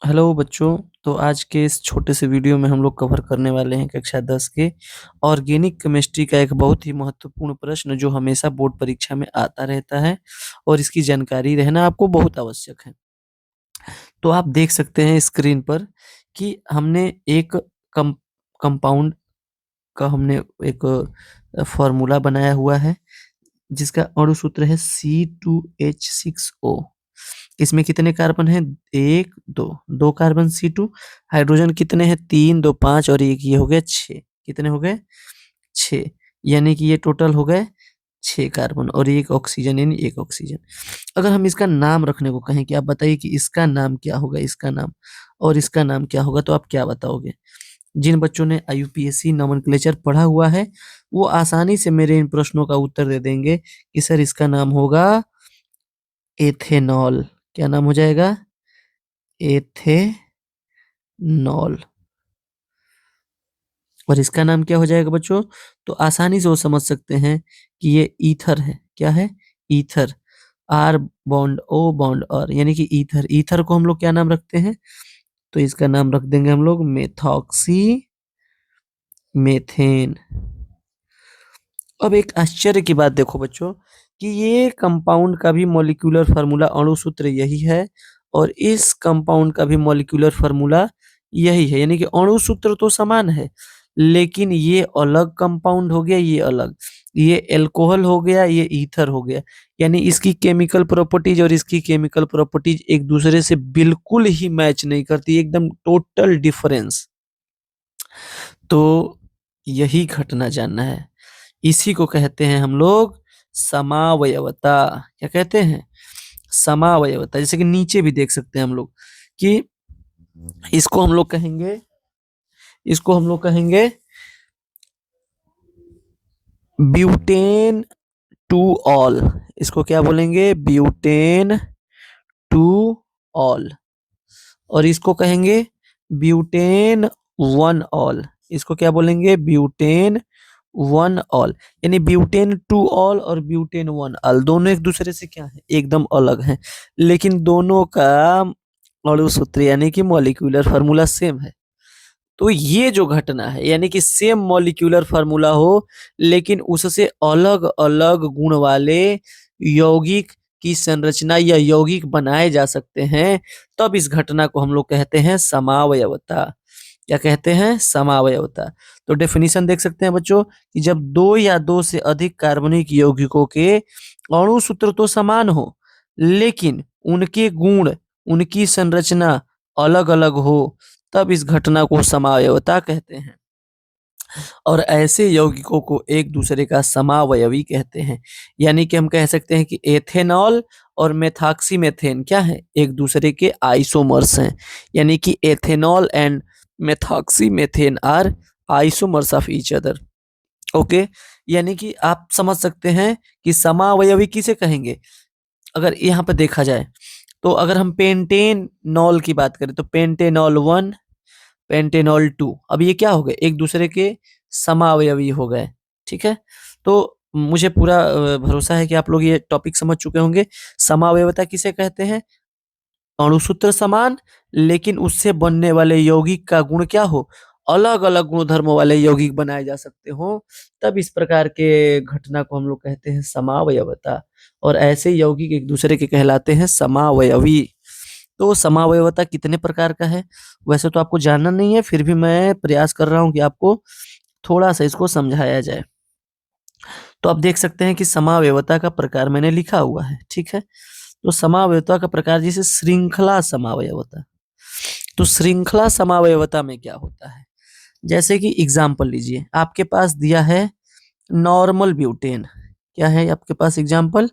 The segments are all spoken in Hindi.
हेलो बच्चों। तो आज के इस छोटे से वीडियो में हम लोग कवर करने वाले हैं कक्षा 10 के ऑर्गेनिक केमिस्ट्री का एक बहुत ही महत्वपूर्ण प्रश्न जो हमेशा बोर्ड परीक्षा में आता रहता है और इसकी जानकारी रहना आपको बहुत आवश्यक है। तो आप देख सकते हैं स्क्रीन पर कि हमने एक कम कंपाउंड का हमने एक फॉर्मूला बनाया हुआ है जिसका अणु सूत्र है C2H6O। इसमें कितने कार्बन हैं? एक दो, दो कार्बन C2। हाइड्रोजन कितने हैं? तीन, दो पांच और एक ये हो गए छः। कितने हो गए? छः। यानी कि ये टोटल हो गए छः कार्बन और एक ऑक्सीजन, यानी एक ऑक्सीजन। अगर हम इसका नाम रखने को कहें कि आप बताइए कि इसका नाम क्या होगा, इसका नाम और इसका नाम क्या होगा, तो आप क्या बताओगे? जिन बच्चों ने IUPAC नोमेनक्लेचर पढ़ा हुआ है वो आसानी से मेरे इन प्रश्नों का उत्तर दे देंगे कि सर इसका नाम होगा एथेनॉल। क्या नाम हो जाएगा? एथेनॉल। और इसका नाम क्या हो जाएगा बच्चों? तो आसानी से वो समझ सकते हैं कि ये ईथर है। क्या है? Ether. R bond O bond और, यानी कि ईथर। ईथर को हम लोग क्या नाम रखते हैं? तो इसका नाम रख देंगे हम लोग मेथॉक्सी मेथेन। अब एक आश्चर्य की बात देखो बच्चों कि ये कंपाउंड का भी मॉलिक्यूलर फार्मूला, अणु सूत्र यही है और इस कंपाउंड का भी मॉलिक्यूलर फार्मूला यही है। यानी कि अणु सूत्र तो समान है लेकिन ये अलग कंपाउंड हो गया, ये अलग। ये एल्कोहल हो गया, ये ईथर हो गया। यानी इसकी केमिकल प्रॉपर्टीज और इसकी केमिकल प्रॉपर्टीज एक दूसरे से बिल्कुल ही मैच नहीं करती, एकदम टोटल डिफरेंस। तो यही घटना जानना है। इसी को कहते हैं हम लोग समावयवता। क्या कहते हैं? समावयवता। जैसे कि नीचे भी देख सकते हैं हम लोग कि इसको हम लोग कहेंगे, इसको हम लोग कहेंगे ब्यूटेन टू ऑल। इसको क्या बोलेंगे? Butane two all. और इसको कहेंगे ब्यूटेन वन ऑल। इसको क्या बोलेंगे? Butane one all. यानी ब्यूटेन टू ऑल और ब्यूटेन वन ऑल दोनों एक दूसरे से क्या है? एकदम अलग हैं, लेकिन दोनों का अणु सूत्र यानी कि मॉलिक्यूलर फार्मूला सेम है। तो ये जो घटना है यानी कि सेम मॉलिक्यूलर फार्मूला हो लेकिन उससे अलग अलग गुण वाले यौगिक की संरचना या यौगिक बनाए जा सकते हैं, तब इस घटना को हम लोग कहते हैं समावयवता। क्या कहते हैं? समावयवता। तो डेफिनेशन देख सकते हैं बच्चों कि जब दो या दो से अधिक कार्बनिक यौगिकों के अणु सूत्र तो समान हो लेकिन उनके गुण, उनकी संरचना अलग अलग हो, तब इस घटना को समावयवता कहते हैं। और ऐसे यौगिकों को एक दूसरे का समावयवी कहते हैं। यानी कि हम कह सकते हैं कि एथेनॉल और मेथॉक्सीमेथेन क्या है? एक दूसरे के आइसोमर्स हैं। यानी कि ethanol and methoxymethane are isomers of each other. Okay. यानी कि आप समझ सकते हैं कि समावयवी किसे कहेंगे। अगर यहाँ पर देखा जाए तो अगर हम पेंटेनॉल की बात करें तो पेंटेनॉल वन, पेंटेनॉल टू, अब ये क्या हो गए? एक दूसरे के समावयवी हो गए। ठीक है। तो मुझे पूरा भरोसा है कि आप लोग ये टॉपिक समझ चुके होंगे। समावयवता किसे कहते हैं? अणुसूत्र समान लेकिन उससे बनने वाले यौगिक का गुण क्या हो? अलग अलग गुणधर्मों वाले यौगिक बनाए जा सकते हो, तब इस प्रकार के घटना को हम लोग कहते हैं समावयवता। और ऐसे यौगिक एक दूसरे के कहलाते हैं समावयवी। तो समावयवता कितने प्रकार का है वैसे तो आपको जानना नहीं है, फिर भी मैं प्रयास कर रहा हूं कि आपको थोड़ा सा इसको समझाया जाए। तो आप देख सकते हैं कि समावयवता का प्रकार मैंने लिखा हुआ है। ठीक है। तो समावयवता का प्रकार जैसे श्रृंखला समावयवता। तो श्रृंखला समावयवता में क्या होता है? जैसे कि एग्जाम्पल लीजिए, आपके पास दिया है नॉर्मल ब्यूटेन। क्या है आपके पास example?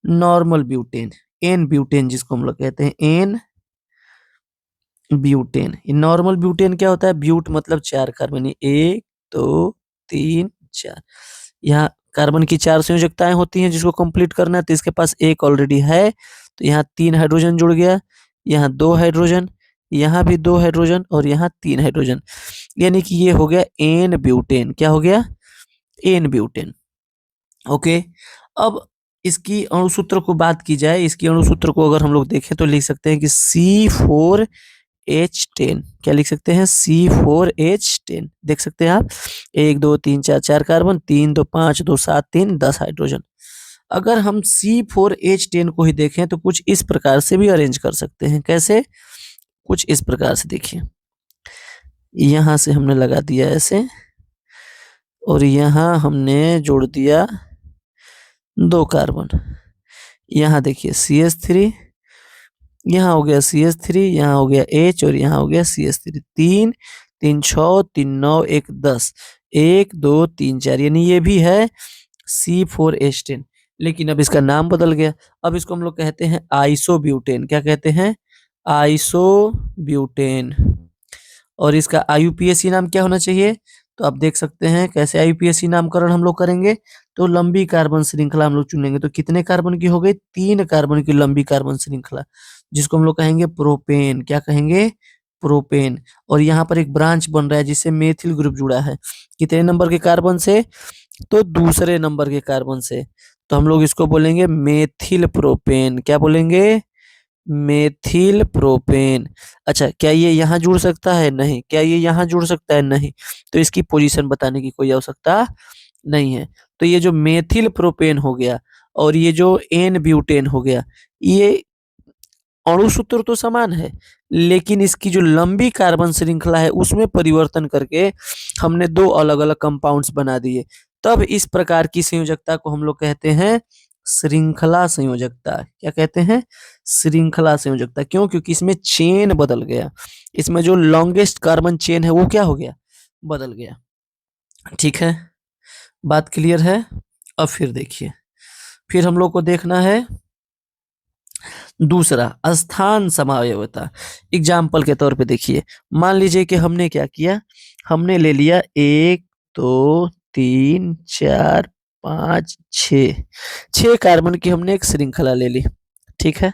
Normal butane, n butane जिसको हम लोग कहते हैं एन ब्यूटेन। नॉर्मल ब्यूटेन क्या होता है? ब्यूट मतलब चार कार्बन, एक दो तीन चार। यहाँ कार्बन की चार संयोजकताएं होती हैं जिसको कंप्लीट करना है, तो इसके पास एक ऑलरेडी है, तो यहाँ तीन हाइड्रोजन जुड़ गया, यहाँ दो हाइड्रोजन, यहाँ भी दो हाइड्रोजन और यहाँ तीन हाइड्रोजन। यानी कि ये हो गया एन ब्यूटेन। क्या हो गया? N butane. ओके। अब इसकी अणुसूत्र को बात की जाए, इसकी अणुसूत्र को अगर हम लोग देखें तो लिख सकते हैं कि C4H6 4H10, क्या लिख सकते हैं, C4H10, देख सकते हैं आप, 1 2 3 4, 4 कार्बन, 3 2 5 2 7 3 10 हाइड्रोजन। अगर हम C4H10 को ही देखें तो कुछ इस प्रकार से भी अरेंज कर सकते हैं। कैसे? कुछ इस प्रकार से देखिए, यहां से हमने लगा दिया ऐसे, और यहां हमने जोड़ दिया 2 कार्बन। यहाँ देखिए CH3, यहाँ हो गया CH3, यहाँ हो गया H, और यहाँ हो गया CH3। 3 3 6 3 9 1 10, 1 2 3 4, यानी ये भी है C4H10, लेकिन अब इसका नाम बदल गया। अब इसको हम लोग कहते हैं आइसोब्यूटेन। क्या कहते हैं? आइसोब्यूटेन। और इसका IUPAC नाम क्या होना चाहिए? तो आप देख सकते हैं कैसे IUPAC नामकरण हम लोग करेंगे। तो लंबी कार्बन श्रृंखला हम लोग चुनेंगे। तो कितने कार्बन की हो गई? 3 कार्बन की लंबी कार्बन श्रृंखला, जिसको हम लोग कहेंगे प्रोपेन। क्या कहेंगे? प्रोपेन। और यहाँ पर एक ब्रांच बन रहा है जिससे मेथिल ग्रुप जुड़ा है। कितने नंबर के कार्बन से? तो दूसरे नंबर के कार्बन से। तो हम लोग इसको बोलेंगे मेथिल प्रोपेन। क्या बोलेंगे? Methyl propane. अच्छा, क्या ये यहाँ जुड़ सकता है? नहीं। क्या ये यहाँ जुड़ सकता है? नहीं। तो इसकी पोजीशन बताने की कोई आवश्यकता नहीं है। तो ये जो मेथिल प्रोपेन हो गया और ये जो एन ब्यूटेन हो गया, ये अणु सूत्र तो समान है, लेकिन इसकी जो लंबी कार्बन श्रृंखला है उसमें परिवर्तन करके हमने 2 अलग अलग कंपाउंड्स बना दिए। तब इस प्रकार की संयोजकता को हम लोग कहते हैं श्रृंखला संयोजकता। क्या कहते हैं? श्रृंखला संयोजकता। क्यों? क्योंकि इसमें चेन बदल गया। इसमें जो लॉन्गेस्ट कार्बन चेन है वो क्या हो गया? बदल गया। ठीक है, बात क्लियर है? अब फिर देखिए, फिर हम लोग को देखना है दूसरा, स्थान समावयवता। एग्जाम्पल के तौर पे देखिए, मान लीजिए कि हमने क्या किया, हमने ले लिया 1 2 3 4 5 6, 6 कार्बन की हमने एक श्रृंखला ले ली। ठीक है,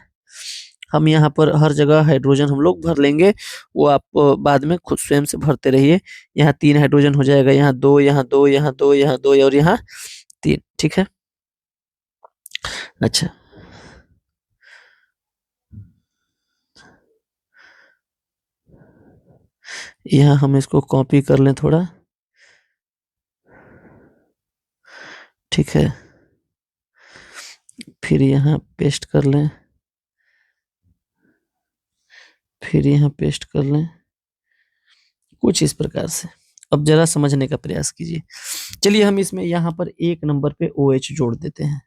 हम यहाँ पर हर जगह हाइड्रोजन हम लोग भर लेंगे, वो आप बाद में खुद स्वयं से भरते रहिए। यहाँ 3 हाइड्रोजन हो जाएगा, यहाँ 2, यहाँ 2, यहाँ 2, यहाँ 2 और यहाँ 3। ठीक है, अच्छा, यहाँ हम इसको कॉपी कर लें थोड़ा। ठीक है, फिर यहाँ पेस्ट कर लें, फिर यहाँ पेस्ट कर लें, कुछ इस प्रकार से। अब जरा समझने का प्रयास कीजिए। चलिए हम इसमें यहाँ पर 1 नंबर पे OH जोड़ देते हैं।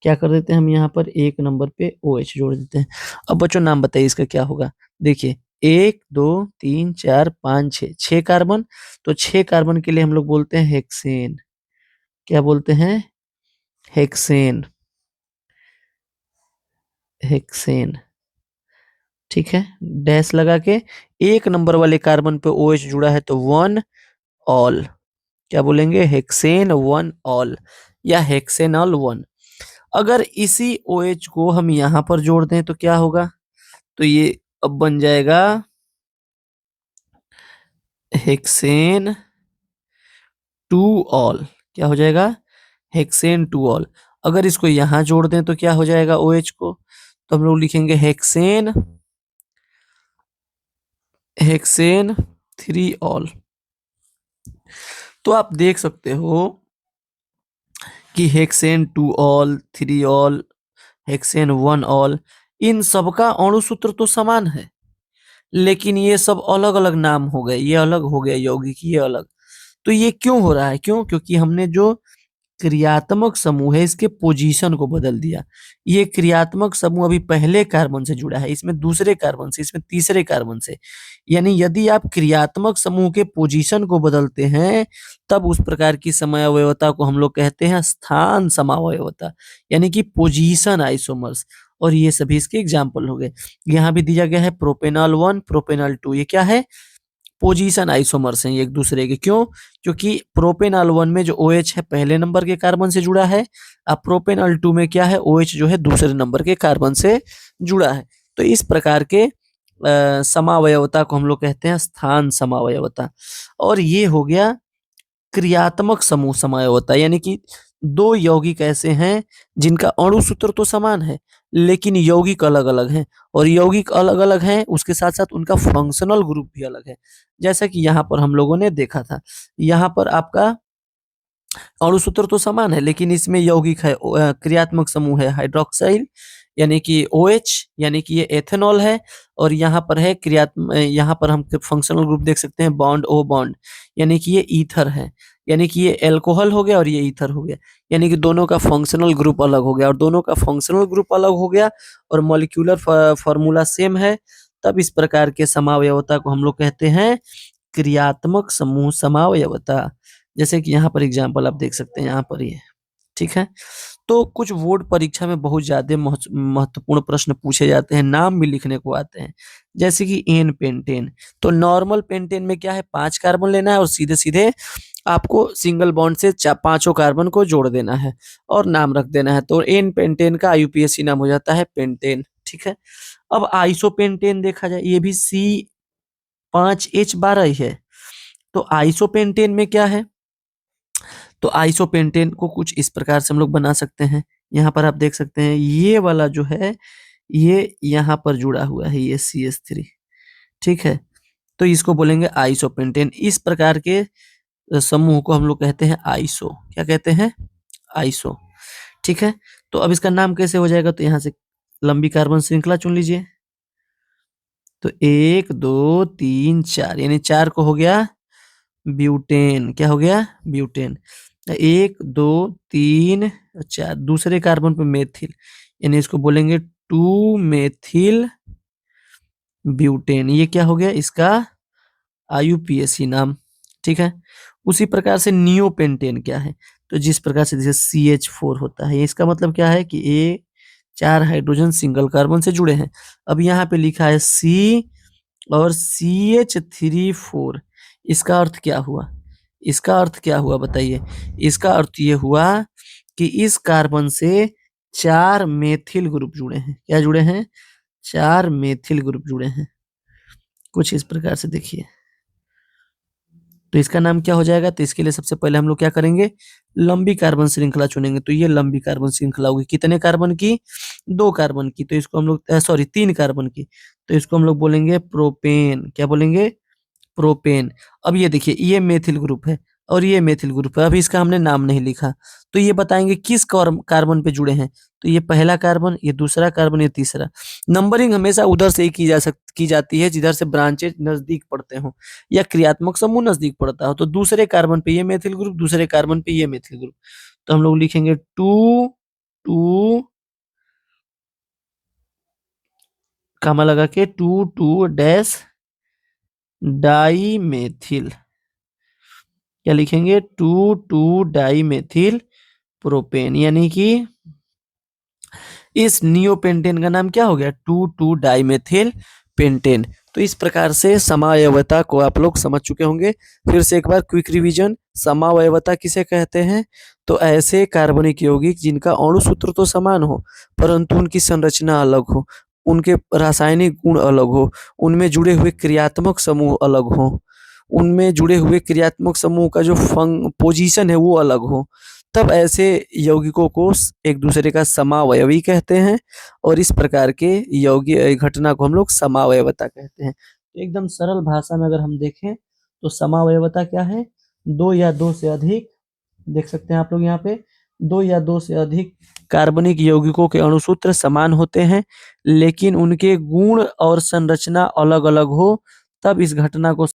क्या कर देते हैं? हम यहाँ पर 1 नंबर पे OH जोड़ देते हैं। अब बच्चों नाम बताइए इसका क्या होगा? देखिए, 1 2 3 4 5 6, 6 कार्बन। तो 6 कार्बन के लिए हम लोग बोलते हैं हेक्सेन। क्या बोलते हैं? हेक्सेन। हेक्सेन। ठीक है, डैश लगा के 1 नंबर वाले कार्बन पे OH जुड़ा है तो 1 ऑल। क्या बोलेंगे? हेक्सेन 1 ऑल या हेक्सेनॉल 1। अगर इसी OH को हम यहाँ पर जोड़ दें तो क्या होगा? तो ये अब बन जाएगा हेक्सेन 2 ऑल। क्या हो जाएगा? Hexane 2 all. अगर इसको यहाँ जोड़ दें तो क्या हो जाएगा? OH को तो हम लोग लिखेंगे हेक्सेन 3 ऑल। तो आप देख सकते हो कि hexane 2 ol, 3 ol, hexane 1 ol, इन सबका अणु सूत्र तो समान है, लेकिन ये सब अलग अलग नाम हो गए। ये अलग हो गया यौगिक, ये अलग। तो ये क्यों हो रहा है? क्यों? क्योंकि हमने जो क्रियात्मक समूह है इसके पोजीशन को बदल दिया। ये क्रियात्मक समूह अभी पहले कार्बन से जुड़ा है, इसमें दूसरे कार्बन से, इसमें तीसरे कार्बन से। यानी यदि आप क्रियात्मक समूह के पोजीशन को बदलते हैं तब उस प्रकार की समयावयवता को हम लोग कहते हैं स्थान समावयवता, यानी कि पोजीशन आइसोमर्स। और ये सभी इसके एग्जाम्पल हो गए। यहाँ भी दिया गया है प्रोपेनॉल 1, प्रोपेनॉल 2। ये क्या है? पोजीशन आइसोमर्स हैं ये एक दूसरे के। क्यों? क्योंकि प्रोपेनॉल 1 में जो OH है पहले नंबर के कार्बन से जुड़ा है, अब प्रोपेनॉल 2 में क्या है? OH जो है दूसरे नंबर के कार्बन से जुड़ा है। तो इस प्रकार के समावयवता को हम लोग कहते हैं स्थान समावयवता। और ये हो गया क्रियात्मक समूह समावयवता, यानी कि दो यौगिक ऐसे हैं जिनका अणु सूत्र तो समान है लेकिन यौगिक अलग अलग हैं, और यौगिक अलग अलग हैं उसके साथ साथ उनका फंक्शनल ग्रुप भी अलग है। जैसा कि यहाँ पर हम लोगों ने देखा था, यहाँ पर आपका अणुसूत्र तो समान है लेकिन इसमें यौगिक है, क्रियात्मक समूह है हाइड्रोक्साइल यानी कि OH, यानी कि ये एथेनॉल है। और यहाँ पर है यहाँ पर हम फंक्शनल ग्रुप देख सकते हैं बॉन्ड O बॉन्ड, यानी कि ये ईथर है, यानी कि ये एल्कोहल हो गया और ये ईथर हो गया, यानी कि दोनों का फंक्शनल ग्रुप अलग हो गया, और दोनों का फंक्शनल ग्रुप अलग हो गया और मॉलिक्यूलर फॉर्मूला सेम है। तब इस प्रकार के समावयवता को हम लोग कहते हैं क्रियात्मक समूह समावयवता। जैसे कि यहाँ पर एग्जाम्पल आप देख सकते हैं, यहाँ पर ये ठीक है। तो कुछ बोर्ड परीक्षा में बहुत ज्यादा महत्वपूर्ण प्रश्न पूछे जाते हैं, नाम भी लिखने को आते हैं, जैसे कि एन पेंटेन। तो नॉर्मल पेंटेन में क्या है, 5 कार्बन लेना है और सीधे सीधे आपको सिंगल बॉन्ड से पांचों कार्बन को जोड़ देना है और नाम रख देना है, तो एन पेंटेन का IUPAC नाम हो जाता है पेंटेन। ठीक है। अब आइसोपेंटेन देखा जाए, ये भी C5H12 ही है। तो आइसोपेंटेन में क्या है, तो आइसोपेंटेन को कुछ इस प्रकार से हम लोग बना सकते हैं। यहाँ पर आप देख सकते हैं ये वाला जो है ये यहाँ पर जुड़ा हुआ है, ये CH3। ठीक है। तो इसको बोलेंगे आइसोपेंटेन। इस प्रकार के समूह को हम लोग कहते हैं आइसो। क्या कहते हैं, आइसो। ठीक है। तो अब इसका नाम कैसे हो जाएगा, तो यहाँ से लंबी कार्बन श्रृंखला चुन लीजिए। तो 1 2 3 4, यानी 4 को हो गया ब्यूटेन। क्या हो गया, ब्यूटेन। 1 2 3 4, दूसरे कार्बन पे मेथिल, यानी इसको बोलेंगे 2 मेथिल ब्यूटेन। ये क्या हो गया, इसका IUPAC नाम। ठीक है। उसी प्रकार से नियोपेंटेन क्या है, तो जिस प्रकार से जैसे CH4 होता है, इसका मतलब क्या है कि ये 4 हाइड्रोजन सिंगल कार्बन से जुड़े हैं। अब यहाँ पे लिखा है C और CH3 4, इसका अर्थ क्या हुआ, इसका अर्थ क्या हुआ बताइए। इसका अर्थ ये हुआ कि इस कार्बन से 4 मेथिल ग्रुप जुड़े हैं। क्या जुड़े हैं, 4 मेथिल ग्रुप जुड़े हैं। कुछ इस प्रकार से देखिए, तो इसका नाम क्या हो जाएगा, तो इसके लिए सबसे पहले हम लोग क्या करेंगे, लंबी कार्बन श्रृंखला चुनेंगे। तो ये लंबी कार्बन श्रृंखला होगी, कितने कार्बन की, 2 कार्बन की। तो इसको हम लोग सॉरी 3 कार्बन की, तो इसको हम लोग बोलेंगे प्रोपेन। क्या बोलेंगे, प्रोपेन। अब ये देखिए ये मेथिल ग्रुप है और ये मेथिल ग्रुप है, अभी इसका हमने नाम नहीं लिखा, तो ये बताएंगे किस कार्बन पे जुड़े हैं। तो ये पहला कार्बन, ये दूसरा कार्बन, ये तीसरा। नंबरिंग हमेशा उधर से ही की जाती है जिधर से ब्रांचेज नजदीक पड़ते हो या क्रियात्मक समूह नजदीक पड़ता हो। तो दूसरे कार्बन पे ये मेथिल ग्रुप, दूसरे कार्बन पे ये मेथिल ग्रुप, तो हम लोग लिखेंगे 2 2 कामा लगा के 2 2 डैश डाई मेथिल। क्या लिखेंगे, 2 2 डाई मेथिल प्रोपेन, यानी कि इस नियोपेंटेन का नाम क्या हो गया, 2 2 डाई मेथिल पेंटेन। तो इस प्रकार से समावयवता को आप लोग समझ चुके होंगे। फिर से एक बार क्विक रिवीजन, समावयवता किसे कहते हैं, तो ऐसे कार्बनिक यौगिक जिनका अणु सूत्र तो समान हो परंतु उनकी संरचना अलग हो, उनके रासायनिक गुण अलग हो, उनमें जुड़े हुए क्रियात्मक समूह अलग हो, उनमें जुड़े हुए क्रियात्मक समूह का जो पोजीशन है वो अलग हो, तब ऐसे यौगिकों को एक दूसरे का समावयवी कहते हैं और इस प्रकार के यौगिक घटना को हम लोग समावयवता कहते हैं। तो एकदम सरल भाषा में अगर हम देखें तो समावयवता क्या है, 2 या 2 से अधिक, देख सकते हैं आप लोग यहाँ पे, 2 या 2 से अधिक कार्बनिक यौगिकों के अणुसूत्र समान होते हैं लेकिन उनके गुण और संरचना अलग अलग हो, तब इस घटना को